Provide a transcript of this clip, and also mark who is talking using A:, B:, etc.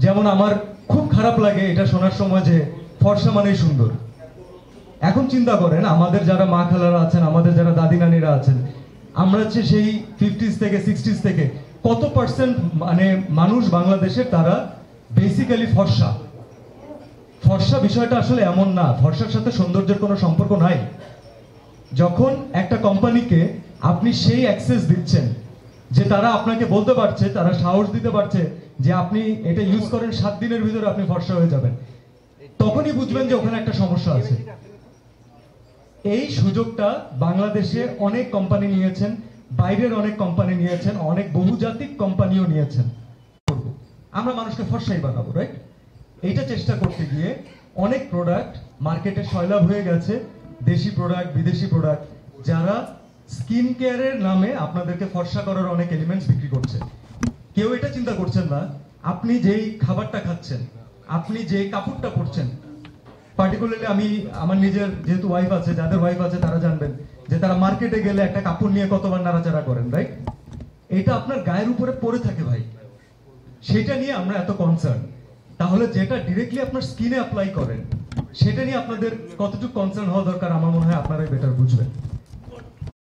A: যেমন আমার খুব খারাপ লাগে এটা শোনার সময় যে ফর্সা মানেই সুন্দর। এখন চিন্তা করেন আমাদের যারা মা খালারা আছেন, আমাদের যারা দাদি নানিরা আছেন, আমরা হচ্ছে সেই 50s থেকে 60s থেকে কত পার্সেন্ট মানে মানুষ বাংলাদেশের তারা বেসিক্যালি ফর্সা। ফর্সা বিষয়টা আসলে এমন না, ফর্সার সাথে সৌন্দর্যের কোনো সম্পর্ক নাই। যখন একটা কোম্পানিকে আপনি সেই অ্যাক্সেস দিচ্ছেন যে তারা আপনাকে বলতে পারছে, তারা সাহস দিতে পারছে যে আপনি এটা ইউজ করেন 7 দিনের ভিতরে আপনি ফর্সা হয়ে যাবেন, তখনই বুঝবেন যে ওখানে একটা সমস্যা আছে। এই সুযোগটা বাংলাদেশে অনেক কোম্পানি নিয়েছেন, বাইরের অনেক কোম্পানি নিয়েছেন, অনেক বহুজাতিক কোম্পানিও নিয়েছেন। আমরা মানুষকে ফর্সাই বানাবো, রাইট? এইটা চেষ্টা করতে গিয়ে অনেক প্রোডাক্ট মার্কেটে সয়লাভ হয়ে গেছে, দেশি প্রোডাক্ট, বিদেশি প্রোডাক্ট, যারা স্কিন কেয়ারের নামে আপনাদেরকে ফর্সা করার অনেক এলিমেন্টস বিক্রি করছে। কেউ এটা চিন্তা করছেন না আপনি যেই খাবারটা খাচ্ছেন, আপনি যে কাপড়টা পরছেন, পার্টিকুলারলি আমি আমার নিজের যেহেতু ওয়াইফ আছে, যাদের ওয়াইফ আছে তারা জানবেন যে তারা মার্কেটে গেলে একটা কাপড় নিয়ে কতবার নাড়াচাড়া করেন, রাইট? এটা আপনার গায়ের উপরে পড়ে থাকে ভাই, সেটা নিয়ে আমরা এত কনসার্ন। তাহলে যেটা ডিরেক্টলি আপনার স্কিনে অ্যাপ্লাই করেন সেটা নিয়ে আপনাদের কতটুকু কনসার্ন হওয়া দরকার আমার মনে হয় আপনারাই বেটার বুঝবেন।